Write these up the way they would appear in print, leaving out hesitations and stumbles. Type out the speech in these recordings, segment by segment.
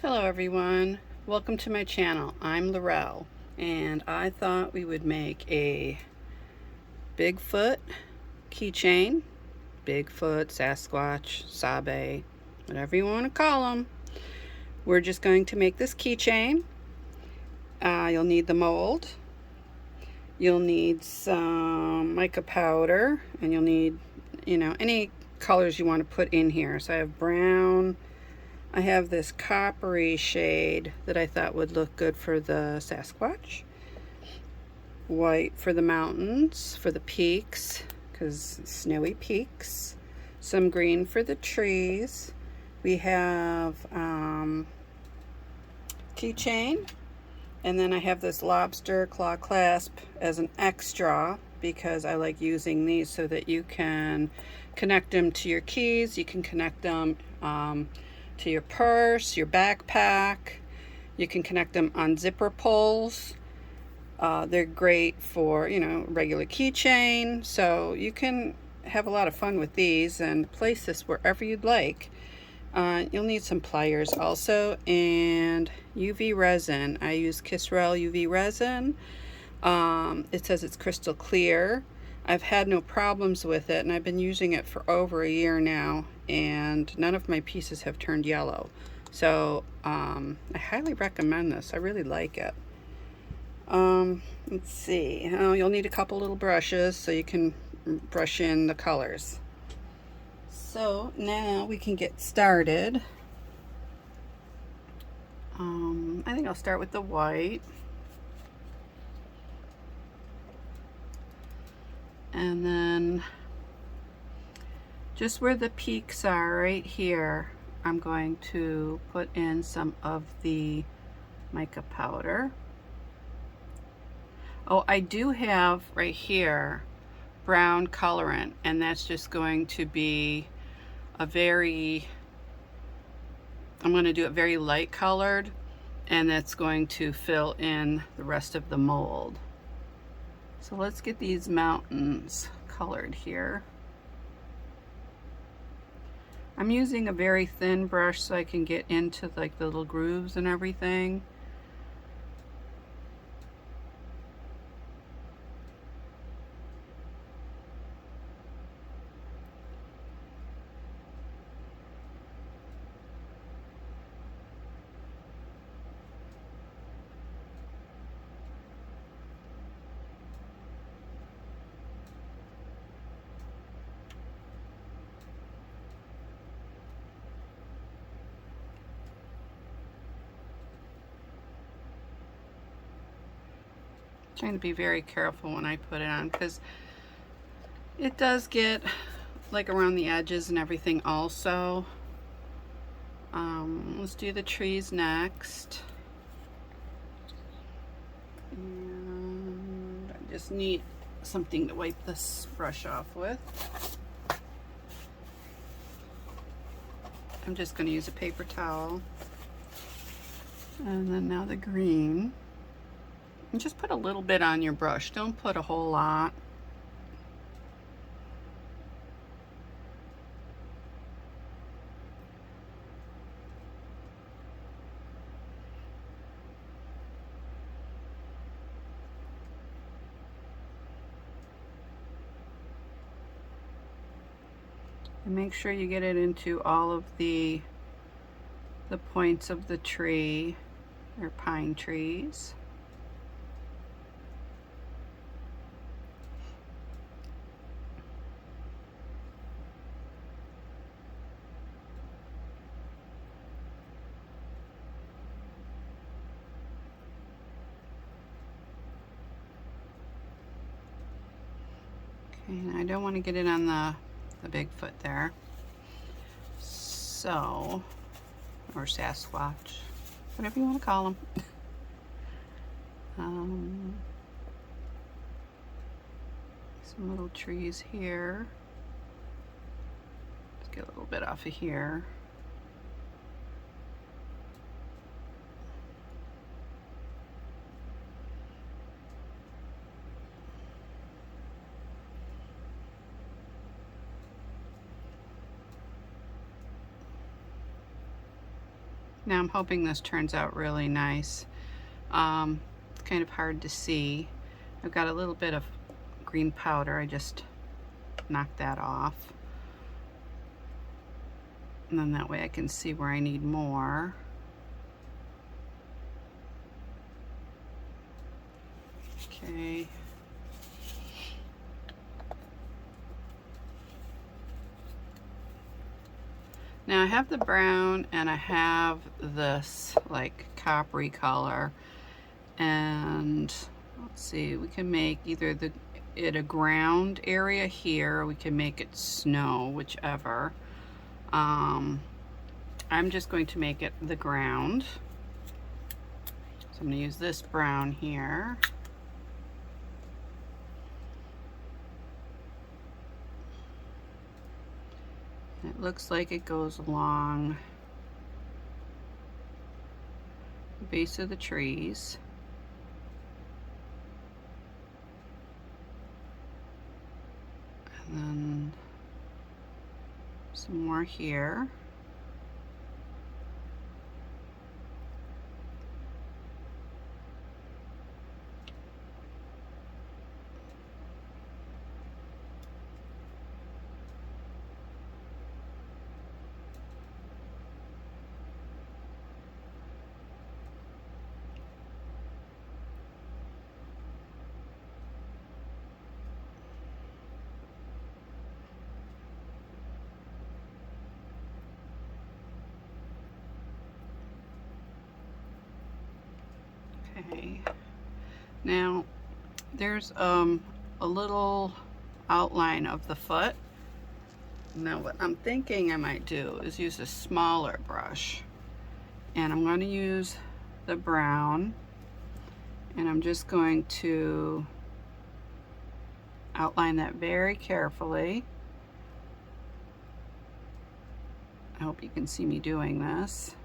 Hello everyone, welcome to my channel. I'm Laurel and I thought we would make a Bigfoot keychain. Bigfoot, Sasquatch, Sabe, whatever you want to call them. We're just going to make this keychain. You'll need the mold. You'll need some mica powder, and you'll need, any colors you want to put in here. So I have brown. I have this coppery shade that I thought would look good for the Sasquatch. White for the mountains, for the peaks, because snowy peaks. Some green for the trees. We have keychain. And then I have this lobster claw clasp as an extra because I like using these so that you can connect them to your keys. You can connect them to your purse, your backpack. You can connect them on zipper pulls. They're great for, regular keychain. So you can have a lot of fun with these and place this wherever you'd like. You'll need some pliers also, and UV resin. I use Kisrael UV resin. It says it's crystal clear. I've had no problems with it, and I've been using it for over a year now, and none of my pieces have turned yellow. So I highly recommend this. I really like it. Let's see. You'll need a couple little brushes so you can brush in the colors. So now we can get started. I think I'll start with the white. And then just where the peaks are right here, I'm going to put in some of the mica powder. Oh, I do have right here brown colorant, and that's just going to be I'm going to do it very light colored, and that's going to fill in the rest of the mold. So let's get these mountains colored here. I'm using a very thin brush so I can get into like the little grooves and everything. Trying to be very careful when I put it on because it does get like around the edges and everything also. Let's do the trees next. And I just need something to wipe this brush off with. I'm just going to use a paper towel. And then now the green. And just put a little bit on your brush. Don't put a whole lot. And make sure you get it into all of the points of the tree or pine trees. Okay, and I don't want to get it on the Bigfoot there. So, or Sasquatch, whatever you want to call them. Some little trees here. Let's get a little bit off of here. Now I'm hoping this turns out really nice. It's kind of hard to see. I've got a little bit of green powder. I just knocked that off. And then that way I can see where I need more. Okay. Now I have the brown and I have this like coppery color, and let's see, we can make either it a ground area here, or we can make it snow, whichever. I'm just going to make it the ground. So I'm going to use this brown here. It looks like it goes along the base of the trees. And then some more here. Okay, now there's a little outline of the foot. Now what I'm thinking I might do is use a smaller brush, and I'm going to use the brown, and I'm just going to outline that very carefully. I hope you can see me doing this.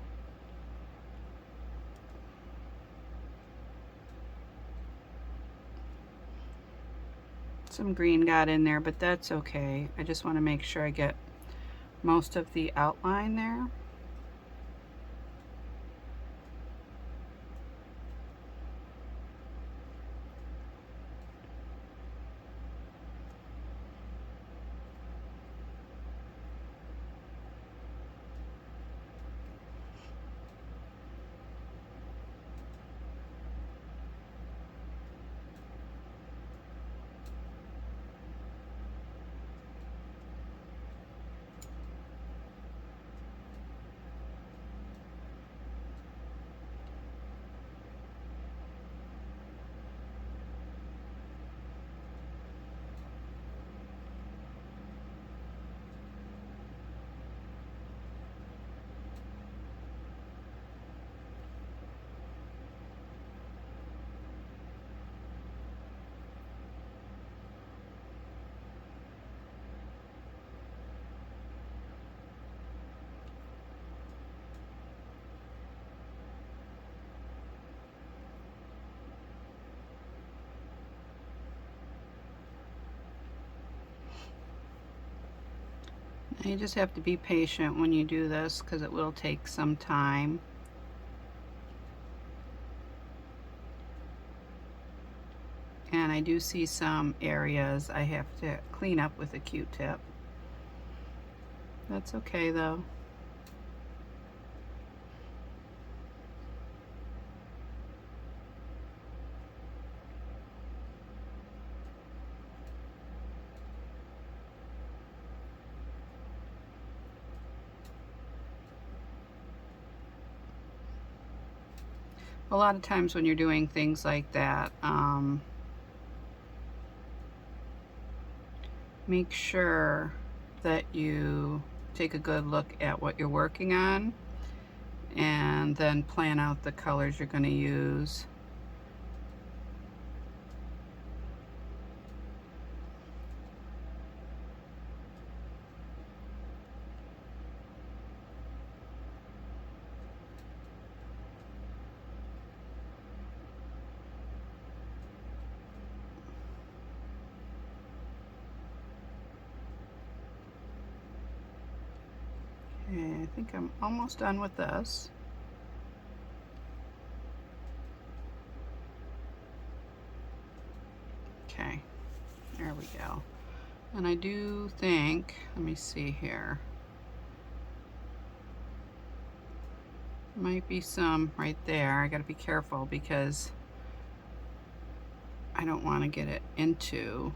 Some green got in there, but that's okay. I just want to make sure I get most of the outline there. You just have to be patient when you do this because it will take some time. And I do see some areas I have to clean up with a Q-tip. That's okay though. A lot of times when you're doing things like that, make sure that you take a good look at what you're working on and then plan out the colors you're going to use. Okay, I think I'm almost done with this. Okay, there we go. And I do think, let me see here. Might be some right there. I gotta be careful because I don't want to get it into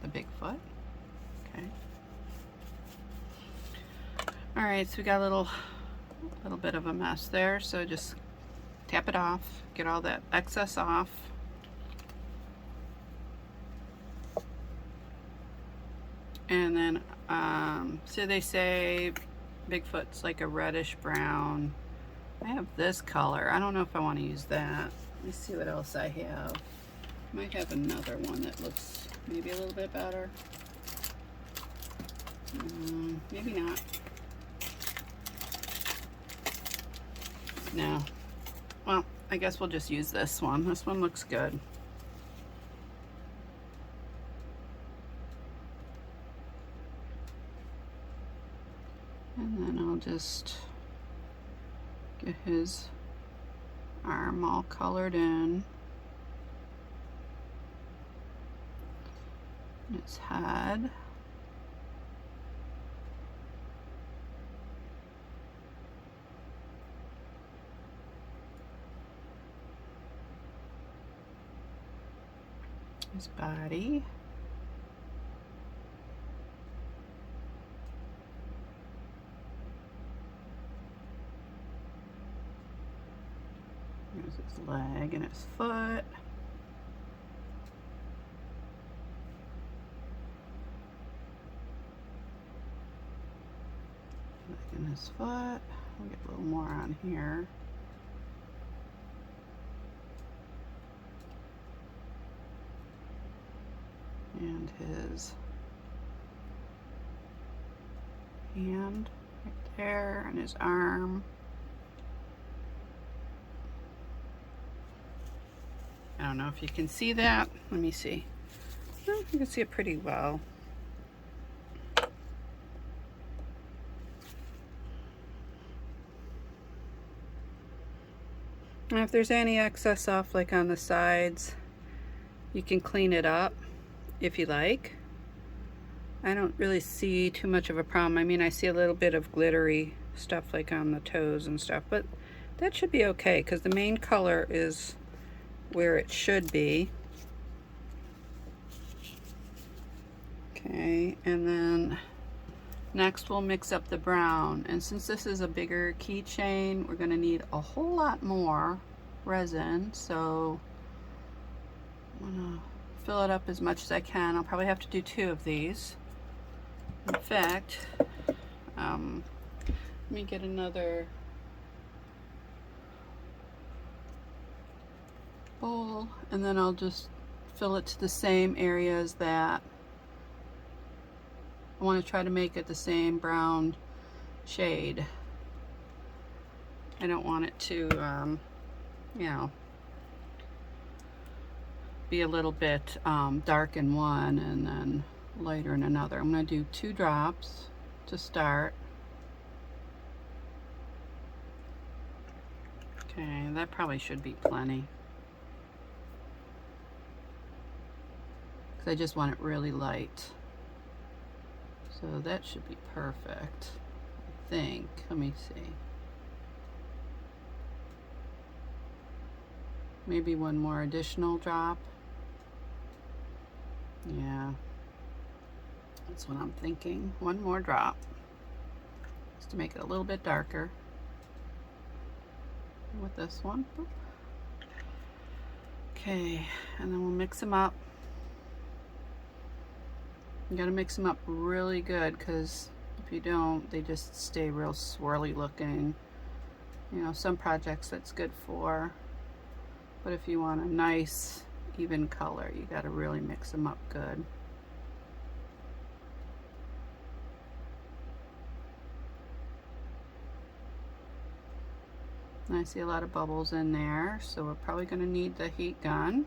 the Bigfoot. Okay. All right, so we got a little bit of a mess there. So just tap it off, get all that excess off. And then, so they say Bigfoot's like a reddish brown. I have this color. I don't know if I want to use that. Let me see what else I have. Might have another one that looks maybe a little bit better. Maybe not. No. Well, I guess we'll just use this one. This one looks good. And then I'll just get his arm all colored in. His head. His body. Here's his leg and his foot. Leg and his foot. We'll get a little more on here. And his hand right there, and his arm. I don't know if you can see that. Let me see. Well, you can see it pretty well. And if there's any excess off, like on the sides, you can clean it up if you like. I don't really see too much of a problem. I mean, I see a little bit of glittery stuff like on the toes and stuff, but that should be okay because the main color is where it should be. Okay, and then next we'll mix up the brown. And since this is a bigger keychain, we're gonna need a whole lot more resin. So I'm gonna fill it up as much as I can. I'll probably have to do 2 of these. In fact, let me get another bowl, and then I'll just fill it to the same areas that I want to try to make it the same brown shade. I don't want it to, you know, be a little bit dark in one and then lighter in another. I'm going to do 2 drops to start. Okay, that probably should be plenty. Because I just want it really light. So that should be perfect, I think. Let me see. Maybe one more additional drop. Yeah, that's what I'm thinking. One more drop, just to make it a little bit darker. With this one. Okay, and then we'll mix them up. You gotta mix them up really good, because if you don't, they just stay real swirly looking. You know, some projects that's good for, but if you want a nice even color, you gotta really mix them up good. And I see a lot of bubbles in there, so we're probably gonna need the heat gun.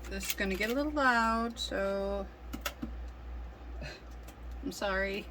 this is going to get a little loud, so I'm sorry.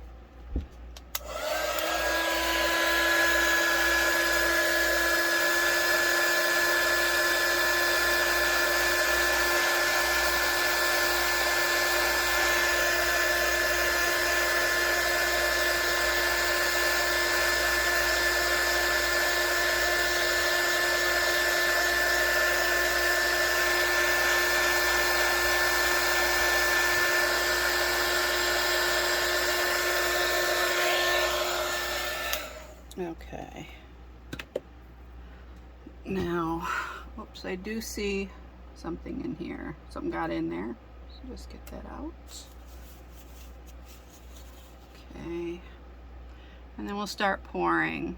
Okay. Now, whoops, I do see something in here. Something got in there. So just get that out. Okay. And then we'll start pouring.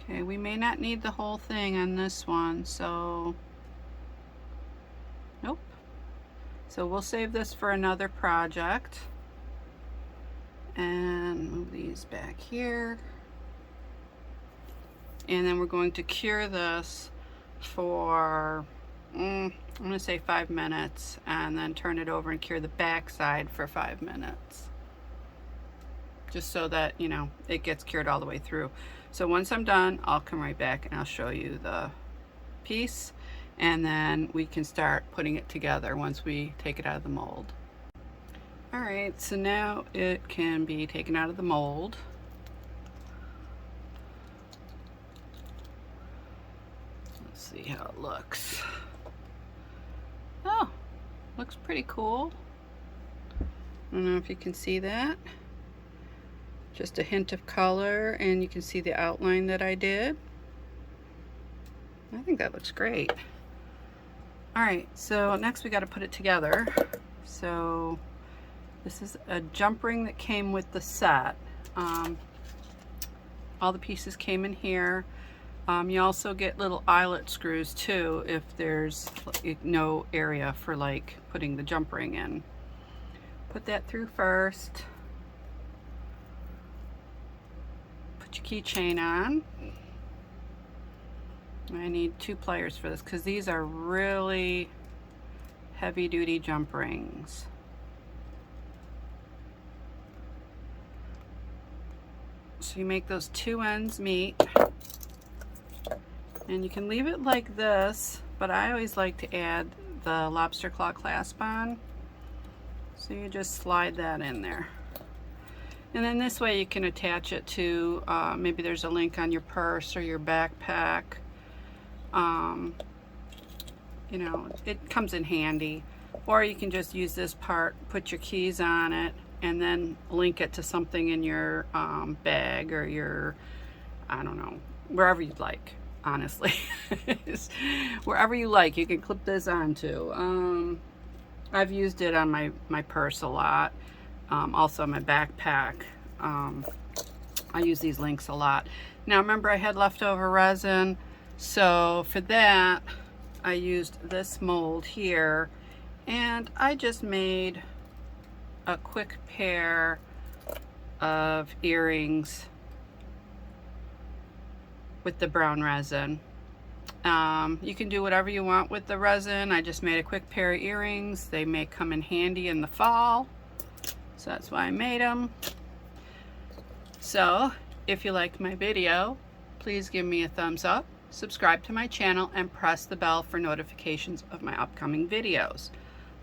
Okay, we may not need the whole thing on this one, so nope. So we'll save this for another project and move these back here. And then we're going to cure this for, I'm gonna say 5 minutes, and then turn it over and cure the back side for 5 minutes. Just so that, you know, it gets cured all the way through. So once I'm done, I'll come right back and I'll show you the piece, and then we can start putting it together once we take it out of the mold. All right, so now it can be taken out of the mold. Let's see how it looks. Oh, looks pretty cool. I don't know if you can see that. Just a hint of color, and you can see the outline that I did. I think that looks great. All right, so next we got to put it together. So this is a jump ring that came with the set. All the pieces came in here. You also get little eyelet screws too if there's no area for like putting the jump ring in. Put that through first. Your keychain on. I need 2 pliers for this because these are really heavy duty jump rings. So you make those 2 ends meet, and you can leave it like this, but I always like to add the lobster claw clasp on. So you just slide that in there. And then this way you can attach it to, maybe there's a link on your purse or your backpack. You know, it comes in handy. Or you can just use this part, put your keys on it, and then link it to something in your bag or your, I don't know, wherever you'd like, honestly. Wherever you like, you can clip this onto. I've used it on my purse a lot. Also my backpack. I use these links a lot. Now remember, I had leftover resin, so for that I used this mold here, and I just made a quick pair of earrings with the brown resin. You can do whatever you want with the resin. I just made a quick pair of earrings. They may come in handy in the fall. So that's why I made them. So if you liked my video, please give me a thumbs up, subscribe to my channel, and press the bell for notifications of my upcoming videos.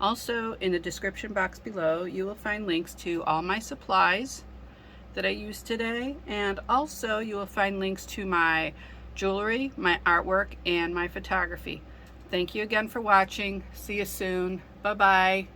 Also, in the description box below, you will find links to all my supplies that I used today, and also you will find links to my jewelry, my artwork, and my photography. Thank you again for watching. See you soon. Bye-bye.